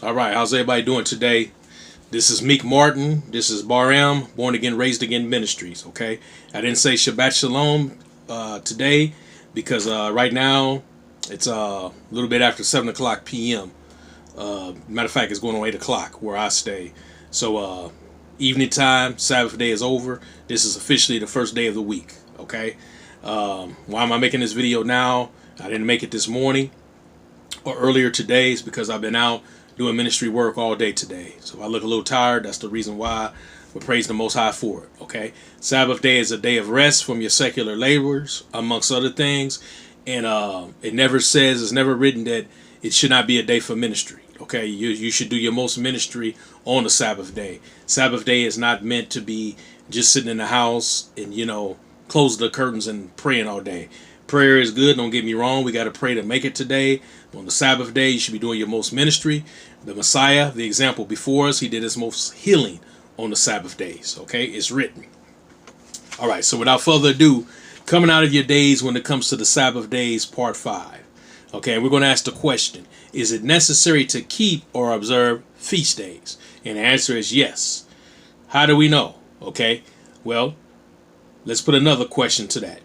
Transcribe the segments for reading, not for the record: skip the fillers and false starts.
All right, how's everybody doing today? This is Meek Martin. This is Baram, Born Again, Raised Again Ministries. Okay, I didn't say Shabbat Shalom today because right now it's a little bit after 7 o'clock p.m. Matter of fact, it's going on 8 o'clock where I stay. So evening time, Sabbath day is over. This is officially the first day of the week. Okay, why am I making this video now? I didn't make it this morning or earlier today. It's because I've been out doing ministry work all day today. So if I look a little tired, that's the reason why. We praise the Most High for it. Okay, Sabbath day is a day of rest from your secular labors, amongst other things. And it never says, it's never written that it should not be a day for ministry. Okay, you should do your most ministry on the Sabbath day. Sabbath day is not meant to be just sitting in the house and, close the curtains and praying all day. Prayer is good, don't get me wrong. We got to pray to make it today. On the Sabbath day, you should be doing your most ministry. The Messiah, the example before us, he did his most healing on the Sabbath days. Okay, it's written. All right, so without further ado, coming out of your days when it comes to the Sabbath days, part 5. Okay, we're going to ask the question, is it necessary to keep or observe feast days? And the answer is yes. How do we know? Okay, well, let's put another question to that.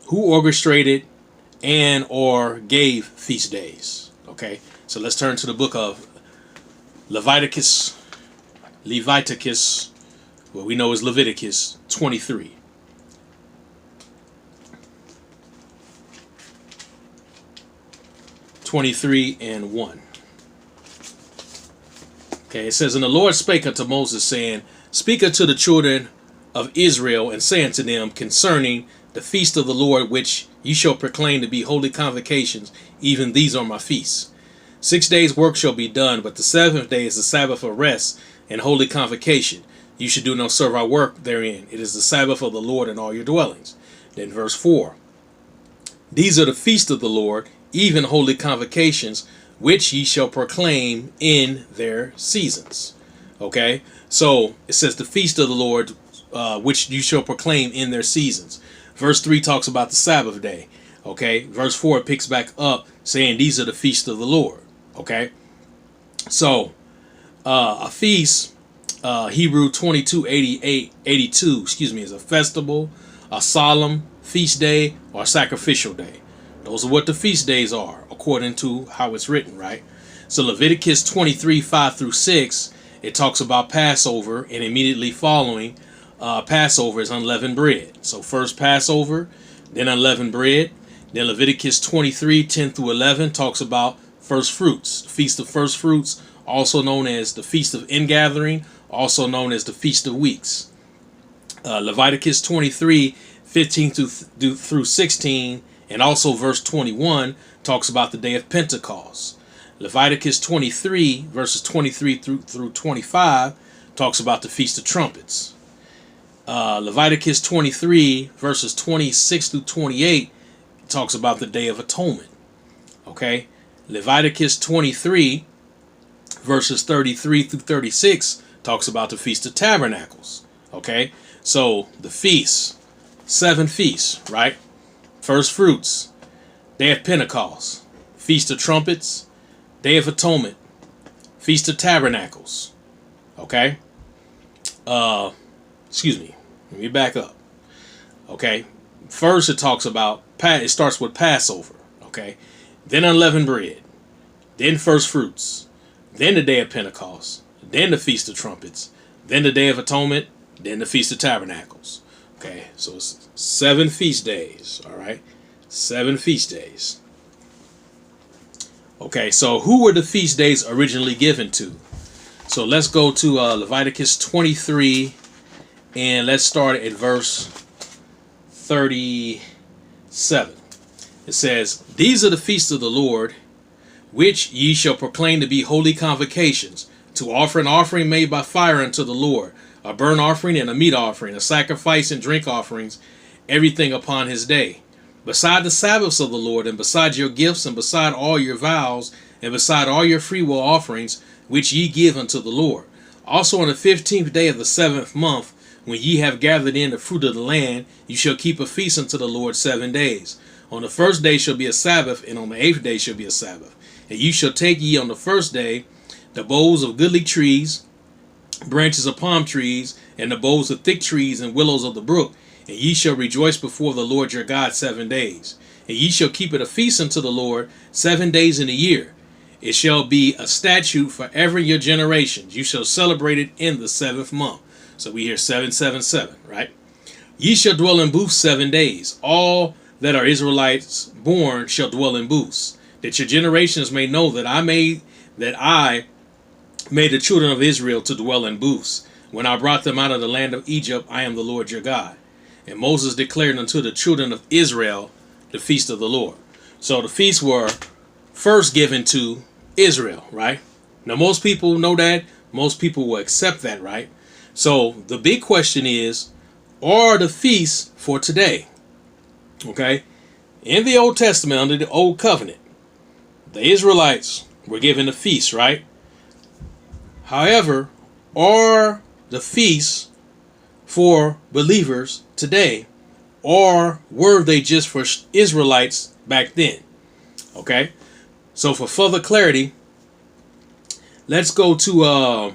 Who orchestrated and or gave feast days? Okay, so let's turn to the book of Leviticus, what we know as Leviticus 23. and 1. Okay, it says, And the Lord spake unto Moses, saying, Speak unto the children of Israel, and say unto them concerning the feast of the Lord, which ye shall proclaim to be holy convocations, even these are my feasts. 6 days' work shall be done, but the seventh day is the Sabbath of rest and holy convocation. You should do no servile work therein. It is the Sabbath of the Lord in all your dwellings. Then verse 4. These are the feasts of the Lord, even holy convocations, which ye shall proclaim in their seasons. Okay, so it says the feast of the Lord, which you shall proclaim in their seasons. Verse 3 talks about the Sabbath day. Okay, verse 4 picks back up saying these are the feasts of the Lord. Okay, so a feast, Hebrew 22:82, is a festival, a solemn feast day, or a sacrificial day. Those are what the feast days are, according to how it's written, right? So Leviticus 23:5-6, it talks about Passover, and immediately following Passover is unleavened bread. So first Passover, then unleavened bread. Then Leviticus 23:10-11 talks about first fruits, the Feast of First Fruits, also known as the Feast of Ingathering, also known as the Feast of Weeks. Leviticus 23:15-16, and also verse 21 talks about the day of Pentecost. Leviticus 23 verses 23-25 talks about the Feast of Trumpets. Leviticus 23 verses 26-28 talks about the Day of Atonement. Okay, Leviticus 23 verses 33-36 talks about the Feast of Tabernacles. Okay, so the feasts, 7 feasts, right? First fruits, Day of Pentecost, Feast of Trumpets, Day of Atonement, Feast of Tabernacles. Okay, excuse me, let me back up. Okay, first it talks about, it starts with Passover. Okay, then unleavened bread, then first fruits, then the Day of Pentecost, then the Feast of Trumpets, then the Day of Atonement, then the Feast of Tabernacles. Okay, so it's 7 feast days. All right, 7 feast days. Okay, so who were the feast days originally given to? So let's go to Leviticus 23, and let's start at verse 37. It says, These are the feasts of the Lord, which ye shall proclaim to be holy convocations, to offer an offering made by fire unto the Lord, a burnt offering and a meat offering, a sacrifice and drink offerings, everything upon his day. Beside the Sabbaths of the Lord, and beside your gifts, and beside all your vows, and beside all your freewill offerings, which ye give unto the Lord. Also on the 15th day of the 7th month, when ye have gathered in the fruit of the land, you shall keep a feast unto the Lord 7 days. On the first day shall be a Sabbath, and on the 8th day shall be a Sabbath. And you shall take ye on the first day the boughs of goodly trees, branches of palm trees, and the boughs of thick trees and willows of the brook. And ye shall rejoice before the Lord your God 7 days. And ye shall keep it a feast unto the Lord 7 days in a year. It shall be a statute forever in your generations. You shall celebrate it in the 7th month. So we hear 777, right? Ye shall dwell in booths 7 days. All that are Israelites born shall dwell in booths, that your generations may know that I made the children of Israel to dwell in booths. When I brought them out of the land of Egypt, I am the Lord your God. And Moses declared unto the children of Israel the feast of the Lord. So the feasts were first given to Israel, right? Now most people know that. Most people will accept that, right? So the big question is, are the feasts for today? Okay? In the Old Testament, under the Old Covenant, the Israelites were given the feasts, right? However, are the feasts for believers today, or were they just for Israelites back then? Okay? So for further clarity, let's go to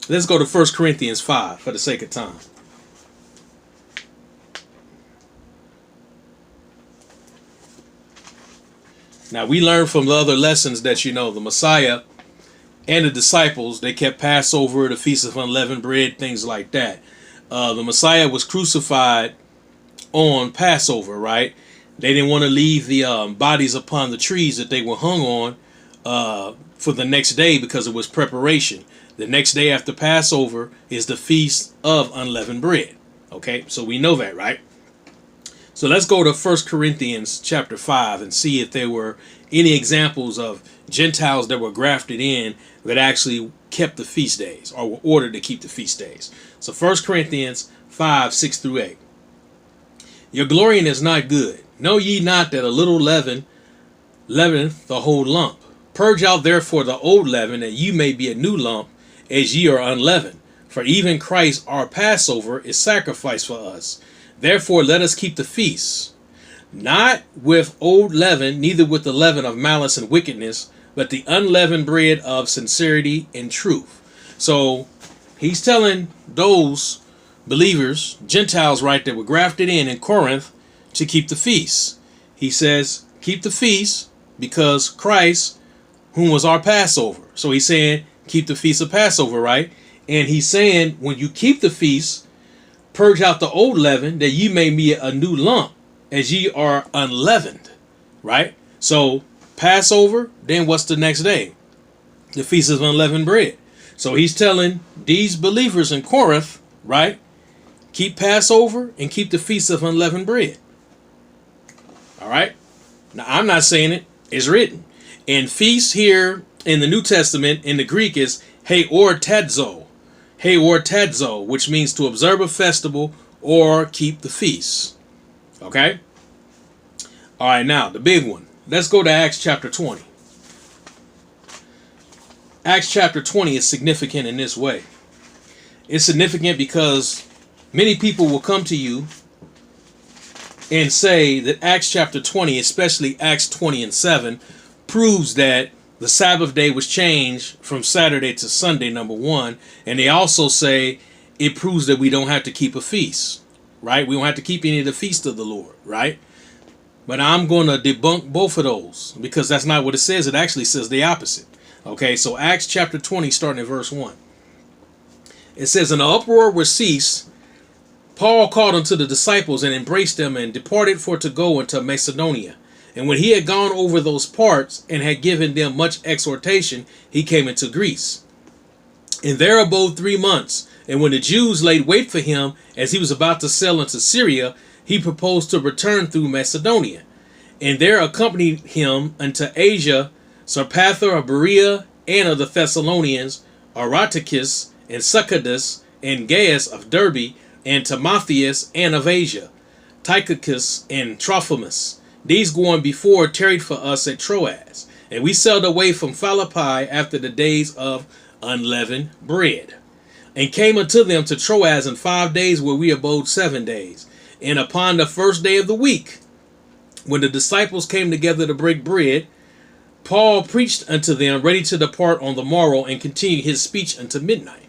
1 Corinthians 5 for the sake of time. Now we learned from the other lessons that, the Messiah and the disciples, they kept Passover, the Feast of Unleavened Bread, things like that. The Messiah was crucified on Passover, right? They didn't want to leave the bodies upon the trees that they were hung on for the next day because it was preparation. The next day after Passover is the Feast of Unleavened Bread. Okay, so we know that, right? So let's go to 1 Corinthians chapter 5 and see if there were any examples of Gentiles that were grafted in that actually kept the feast days or were ordered to keep the feast days. So 1 Corinthians 5, 6 through 8. Your glorying is not good. Know ye not that a little leaven leaveneth the whole lump? Purge out therefore the old leaven, that ye may be a new lump, as ye are unleavened. For even Christ our Passover is sacrificed for us. Therefore let us keep the feasts, not with old leaven, neither with the leaven of malice and wickedness, but the unleavened bread of sincerity and truth. So he's telling those believers, Gentiles, right, that were grafted in Corinth, to keep the feasts. He says, keep the feasts because Christ, whom was our Passover. So he's saying, keep the feast of Passover, right? And he's saying, when you keep the feast, purge out the old leaven, that ye may be a new lump, as ye are unleavened, right? So Passover, then what's the next day? The Feast of Unleavened Bread. So he's telling these believers in Corinth, right? Keep Passover and keep the Feast of Unleavened Bread. All right? Now, I'm not saying it. It's written. And feast here in the New Testament, in the Greek, is heortadzo. Heortadzo, which means to observe a festival or keep the feast. Okay? All right, now, the big one. Let's go to Acts chapter 20. Acts chapter 20 is significant in this way. It's significant because many people will come to you and say that Acts chapter 20, especially Acts 20 and 7, proves that the Sabbath day was changed from Saturday to Sunday, number one. And they also say it proves that we don't have to keep a feast, right? We don't have to keep any of the feast of the Lord, right? But I'm going to debunk both of those because that's not what it says. It actually says the opposite. Okay, so Acts chapter 20, starting at verse 1. It says, "And the uproar was ceased. Paul called unto the disciples and embraced them and departed for to go into Macedonia. And when he had gone over those parts and had given them much exhortation, he came into Greece. And there abode 3 months. And when the Jews laid wait for him, as he was about to sail into Syria, he proposed to return through Macedonia. And there accompanied him unto Asia Sopather of Berea, and of the Thessalonians, Aristarchus, and Secundus, and Gaius of Derbe, and Timotheus, and of Asia, Tychicus, and Trophimus. These going before tarried for us at Troas, and we sailed away from Philippi after the days of unleavened bread, and came unto them to Troas in 5 days, where we abode 7 days. And upon the first day of the week, when the disciples came together to break bread, Paul preached unto them, ready to depart on the morrow, and continued his speech unto midnight.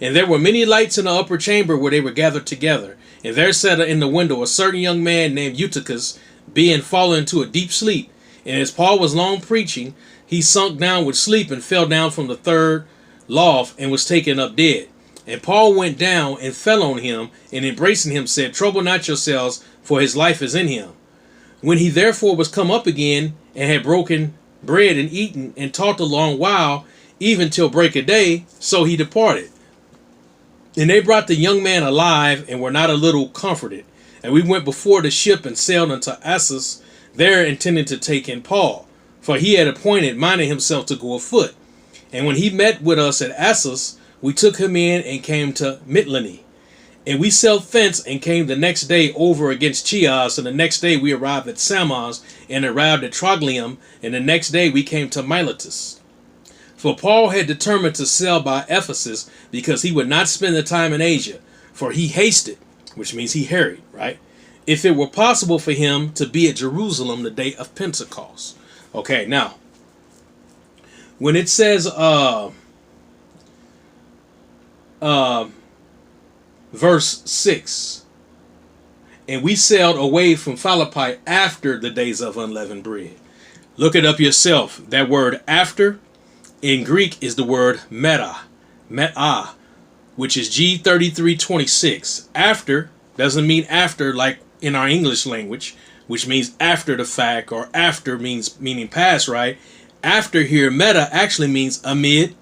And there were many lights in the upper chamber where they were gathered together. And there sat in the window a certain young man named Eutychus, being fallen into a deep sleep. And as Paul was long preaching, he sunk down with sleep and fell down from the third loft and was taken up dead. And Paul went down and fell on him, and embracing him said, Trouble not yourselves, for his life is in him. When he therefore was come up again, and had broken bread and eaten, and talked a long while, even till break of day, so he departed. And they brought the young man alive, and were not a little comforted. And we went before the ship, and sailed unto Assos, there intending to take in Paul, for he had minded himself to go afoot. And when he met with us at Assos, we took him in and came to Mytilene. And we sailed thence and came the next day over against Chios. And the next day we arrived at Samos and arrived at Trogyllium. And the next day we came to Miletus. For Paul had determined to sail by Ephesus because he would not spend the time in Asia. For he hasted, which means he hurried, right? If it were possible for him to be at Jerusalem the day of Pentecost. Okay, now, when it says, verse 6, and we sailed away from Philippi after the days of unleavened bread. Look it up yourself. That word after in Greek is the word meta, which is G3326. After doesn't mean after like in our English language, which means after the fact, or after meaning past, right? After here, meta actually means amid,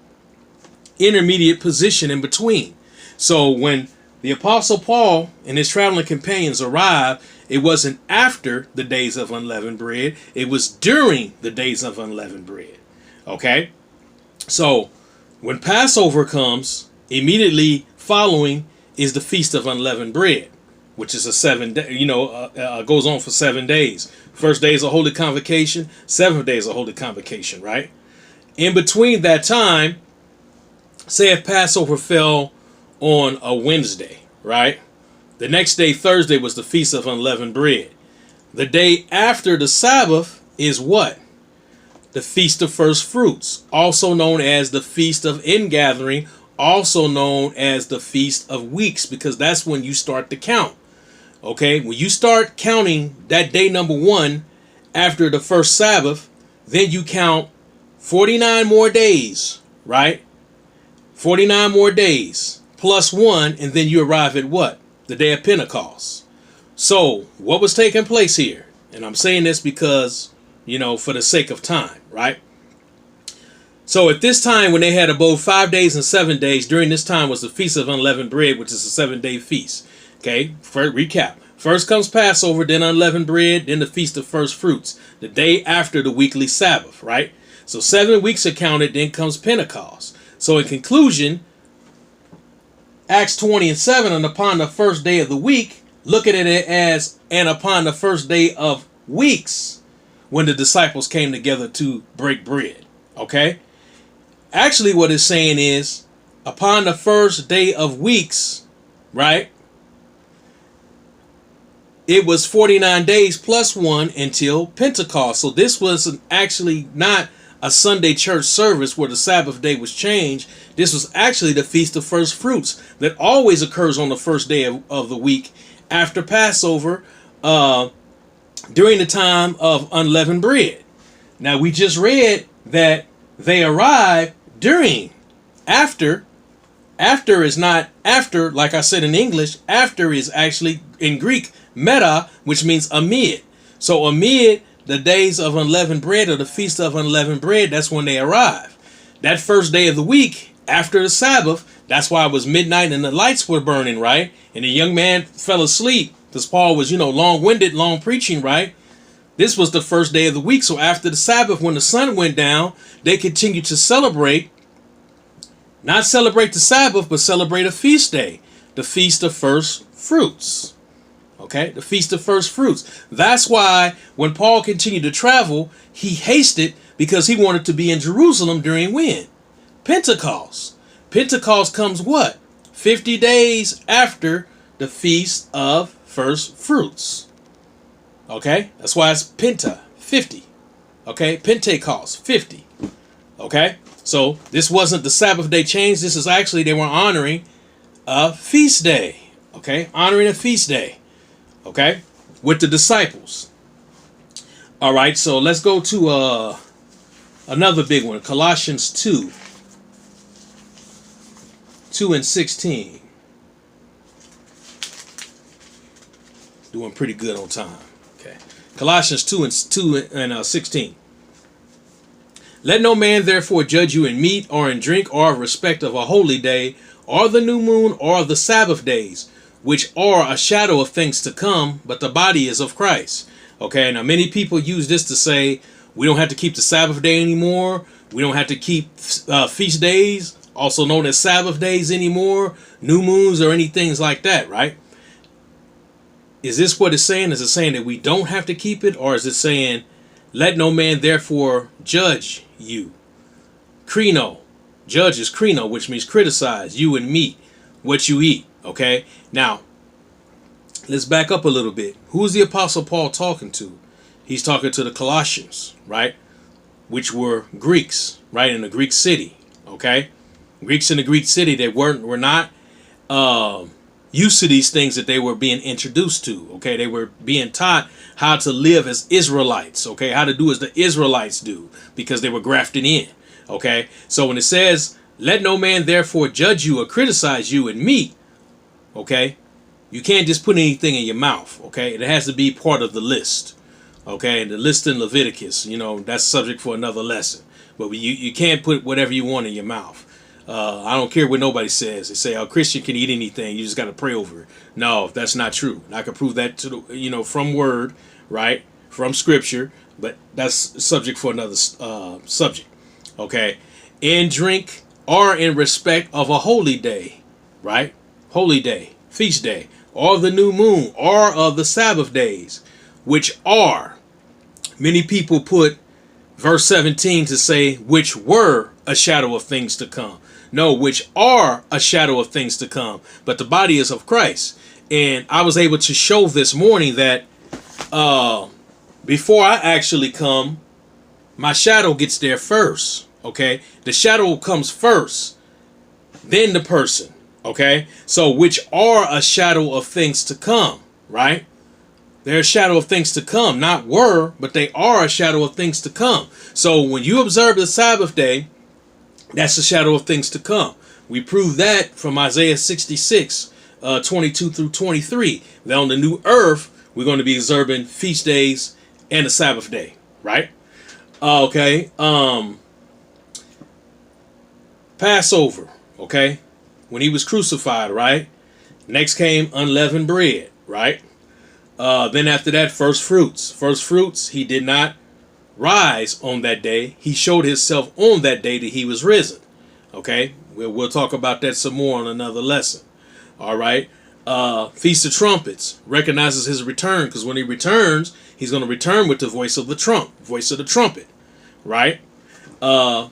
intermediate position in between. So when the Apostle Paul and his traveling companions arrived, it wasn't after the days of unleavened bread. It was during the days of unleavened bread. Okay? So when Passover comes, immediately following is the Feast of Unleavened Bread, which is a 7 day, goes on for 7 days. First day is a holy convocation. 7th day is a holy convocation, right? In between that time, say if Passover fell on a Wednesday, right? The next day, Thursday, was the Feast of Unleavened Bread. The day after the Sabbath is what? The Feast of First Fruits, also known as the Feast of Ingathering, also known as the Feast of Weeks, because that's when you start to count. Okay, when you start counting that day number 1 after the first Sabbath, then you count 49 more days, right? 49 more days plus 1, and then you arrive at what? The day of Pentecost. So what was taking place here? And I'm saying this because, for the sake of time, right? So at this time, when they had above 5 days and 7 days, during this time was the Feast of Unleavened Bread, which is a 7-day feast. Okay, recap. First comes Passover, then unleavened bread, then the Feast of First Fruits, the day after the weekly Sabbath, right? So 7 weeks are counted, then comes Pentecost. So in conclusion, Acts 20 and 7, and upon the first day of the week, look at it as, and upon the first day of weeks, when the disciples came together to break bread, okay? Actually, what it's saying is, upon the first day of weeks, right? It was 49 days plus 1 until Pentecost. So this was actually not a Sunday church service where the Sabbath day was changed. This was actually the Feast of First Fruits that always occurs on the first day of the week after Passover, during the time of unleavened bread. Now, we just read that they arrived during. After is not after, like I said in English. After is actually in Greek meta, which means amid. So amid the days of unleavened bread, or the Feast of Unleavened Bread, that's when they arrive. That first day of the week after the Sabbath, that's why it was midnight and the lights were burning, right? And the young man fell asleep because Paul was, long-winded, long preaching, right? This was the first day of the week. So after the Sabbath, when the sun went down, they continued to celebrate, not celebrate the Sabbath, but celebrate a feast day, the Feast of First Fruits. Okay, the Feast of First Fruits. That's why when Paul continued to travel, he hasted because he wanted to be in Jerusalem during when? Pentecost. Pentecost comes what? 50 days after the Feast of First Fruits. Okay, that's why it's Penta, 50. Okay, Pentecost, 50. Okay, so this wasn't the Sabbath day change. This is actually, they were honoring a feast day. Okay, honoring a feast day. Okay, with the disciples. All right, so let's go to another big one, Colossians 2:2-16. Doing pretty good on time. Okay, Colossians 2:2-16. Let no man therefore judge you in meat or in drink or of respect of a holy day or the new moon or the Sabbath days, which are a shadow of things to come, but the body is of Christ. Okay, now many people use this to say we don't have to keep the Sabbath day anymore. We don't have to keep feast days, also known as Sabbath days anymore, new moons or any things like that, right? Is this what it's saying? Is it saying that we don't have to keep it? Or is it saying, let no man therefore judge you? Krino. Judge is krino, which means criticize you and meat, what you eat. Okay, now let's back up a little bit. Who's the Apostle Paul talking to? He's talking to the Colossians, right? Which were Greeks, right, in the Greek city. Okay, Greeks in the Greek city, they were not used to these things that they were being introduced to. Okay, they were being taught how to live as Israelites. Okay, how to do as the Israelites do, because they were grafted in. Okay, so when it says, let no man therefore judge you or criticize you in meat, okay, you can't just put anything in your mouth. Okay, it has to be part of the list. Okay, the list in Leviticus, you know, that's subject for another lesson. But you can't put whatever you want in your mouth. I don't care what nobody says. They say a Christian can eat anything. You just got to pray over it. No, that's not true. I can prove that to the, from word, right, from scripture. But that's subject for another subject. Okay, in drink or in respect of a holy day, right? Holy day, feast day, or the new moon, or of the Sabbath days, which are, many people put verse 17 to say, which were a shadow of things to come. No, which are a shadow of things to come, but the body is of Christ. And I was able to show this morning that before I actually come, my shadow gets there first. Okay, the shadow comes first, then the person. Okay, so which are a shadow of things to come, right? They're a shadow of things to come, not were, but they are a shadow of things to come. So when you observe the Sabbath day, that's a shadow of things to come. We prove that from Isaiah 66, 22-23. That on the new earth, we're going to be observing feast days and the Sabbath day, right? Okay. Passover, okay? When he was crucified, right? Next came unleavened bread, right? Then after that, first fruits. First fruits, he did not rise on that day. He showed himself on that day that he was risen. Okay, we'll talk about that some more on another lesson. All right. Feast of Trumpets recognizes his return, because when he returns, he's going to return with the voice of the trumpet. Right.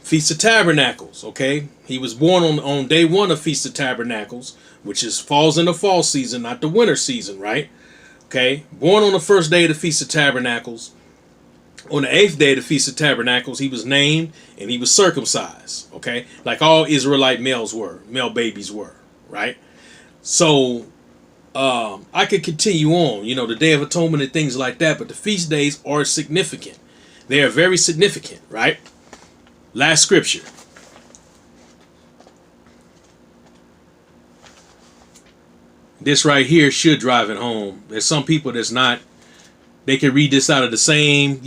Feast of Tabernacles. Okay, he was born on day one of Feast of Tabernacles, which falls in the fall season, not the winter season. Right. Okay, born on the first day of the Feast of Tabernacles. On the 8th day of the Feast of Tabernacles, he was named and he was circumcised. Okay, like all Israelite male babies were, right? So I could continue on, the Day of Atonement and things like that, but the feast days are significant. They are very significant, right? Last scripture. This right here should drive it home. There's some people that's not. They can read this out of the same,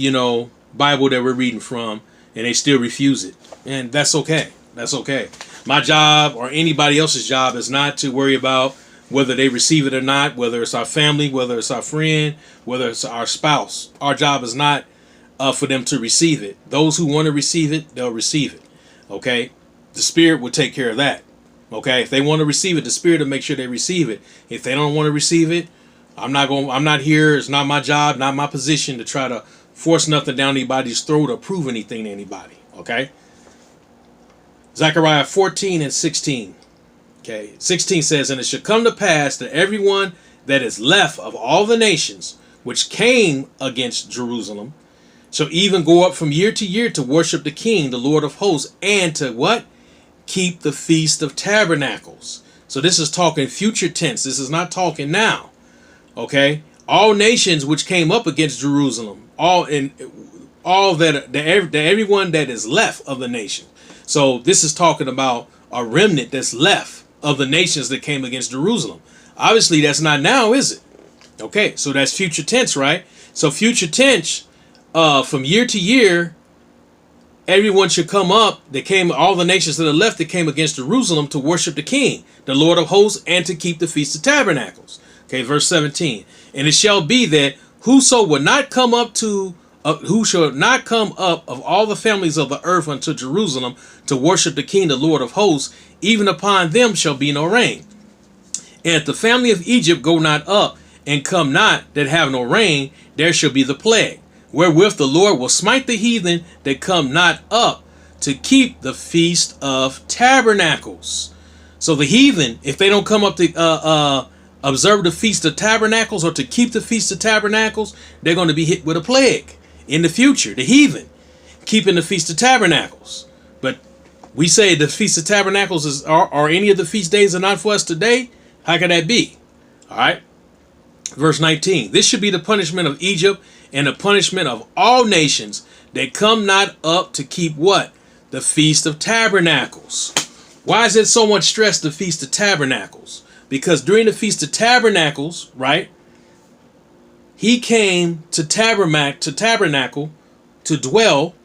Bible that we're reading from, and they still refuse it. And that's okay. That's okay. My job or anybody else's job is not to worry about whether they receive it or not, whether it's our family, whether it's our friend, whether it's our spouse. Our job is not for them to receive it. Those who want to receive it, they'll receive it. Okay? The Spirit will take care of that. Okay? If they want to receive it, the Spirit will make sure they receive it. If they don't want to receive it, I'm not here. It's not my job, not my position to try to force nothing down anybody's throat or prove anything to anybody. Okay. Zechariah 14:16. Okay. 16 says, and it shall come to pass that everyone that is left of all the nations which came against Jerusalem shall even go up from year to year to worship the King, the Lord of hosts, and to what? Keep the Feast of Tabernacles. So this is talking future tense. This is not talking now. Okay? All nations which came up against Jerusalem, everyone that is left of the nation. So this is talking about a remnant that's left of the nations that came against Jerusalem. Obviously, that's not now, is it? Okay, so that's future tense, right? So future tense, from year to year, everyone should come up. All the nations that are left that came against Jerusalem to worship the King, the Lord of hosts, and to keep the Feast of Tabernacles. Okay, verse 17. And it shall be that whoso will not come up who shall not come up of all the families of the earth unto Jerusalem to worship the King, the Lord of hosts, even upon them shall be no rain. And if the family of Egypt go not up, and come not that have no rain, there shall be the plague, wherewith the Lord will smite the heathen that come not up to keep the Feast of Tabernacles. So the heathen, if they don't come up to observe the Feast of Tabernacles or to keep the Feast of Tabernacles, they're going to be hit with a plague in the future. The heathen keeping the Feast of Tabernacles. But we say the Feast of Tabernacles are any of the feast days are not for us today. How can that be? All right. Verse 19. This should be the punishment of Egypt and the punishment of all nations that come not up to keep what? The Feast of Tabernacles. Why is it so much stress, the Feast of Tabernacles? Because during the Feast of Tabernacles, right, he came to tabernacle to dwell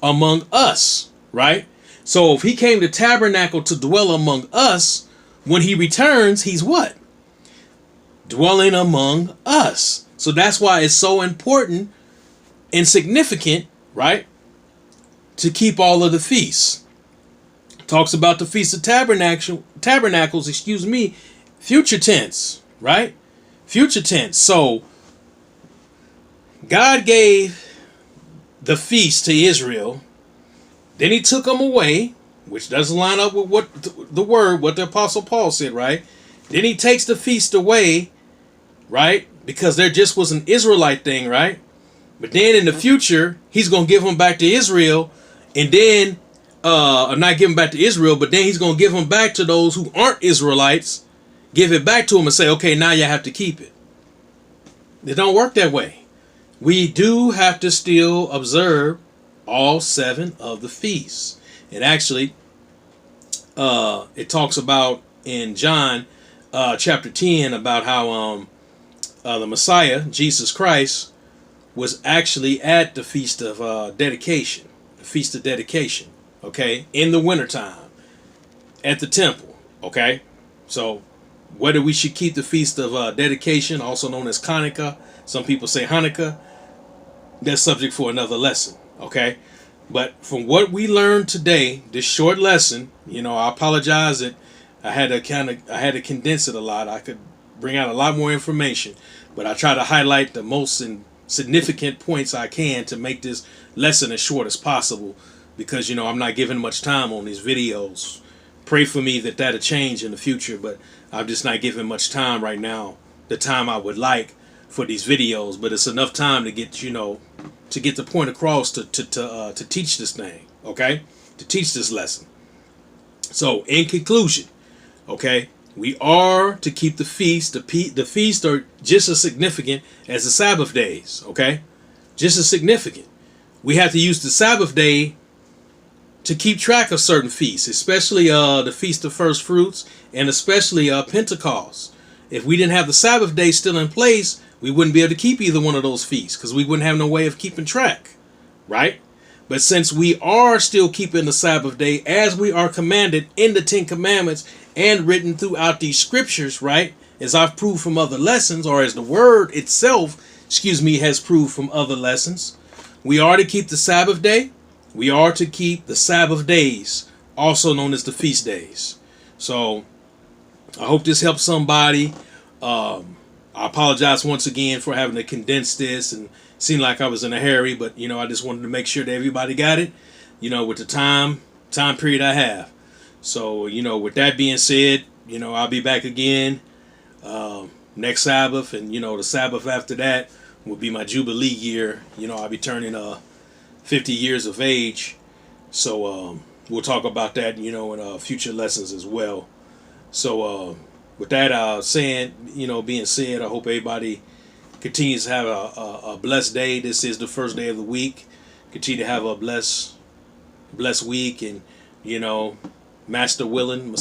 among us, right? So if he came to tabernacle to dwell among us, when he returns, he's what? Dwelling among us. So that's why it's so important and significant, right, to keep all of the feasts. Talks about the Feast of Tabernacles, future tense, right? Future tense. So God gave the feast to Israel. Then he took them away, which doesn't line up with what the Apostle Paul said, right? Then he takes the feast away, right? Because there just was an Israelite thing, right? But then in the future, he's going to give them back to Israel, and then, not give them back to Israel, but then he's going to give them back to those who aren't Israelites, give it back to them and say, okay, now you have to keep it. It don't work that way. We do have to still observe all 7 of the feasts. And actually, it talks about in John chapter 10 about how the Messiah, Jesus Christ, was actually at the Feast of Dedication. The Feast of Dedication, okay, in the wintertime at the temple, okay? So whether we should keep the Feast of Dedication, also known as Hanukkah, some people say Hanukkah, that's subject for another lesson, okay? But from what we learned today, this short lesson, I apologize that I had to condense it a lot. I could bring out a lot more information, but I try to highlight the most significant points I can to make this lesson as short as possible, because I'm not giving much time on these videos. Pray for me that'll change in the future, but I'm just not giving much time right now, the time I would like for these videos. But it's enough time to get to get the point across to teach this thing, okay, to teach this lesson. So in conclusion, okay, we are to keep the feast. The feasts are just as significant as the Sabbath days, okay, just as significant. We have to use the Sabbath day to keep track of certain feasts, especially the Feast of First Fruits, and especially Pentecost. If we didn't have the Sabbath day still in place, we wouldn't be able to keep either one of those feasts, because we wouldn't have no way of keeping track, right? But since we are still keeping the Sabbath day as we are commanded in the 10 Commandments and written throughout these scriptures, right, as I've proved from other lessons, or as the word itself, has proved from other lessons, we are to keep the Sabbath day. We are to keep the Sabbath days, also known as the feast days. So I hope this helps somebody. I apologize once again for having to condense this and seemed like I was in a hurry, but I just wanted to make sure that everybody got it, with the time period I have. So, with that being said, I'll be back again next Sabbath, and the Sabbath after that will be my Jubilee year. I'll be turning 50 years of age. So we'll talk about that, in future lessons as well. So with that being said, I hope everybody continues to have a blessed day. This is the first day of the week. Continue to have a blessed week, and Master willing,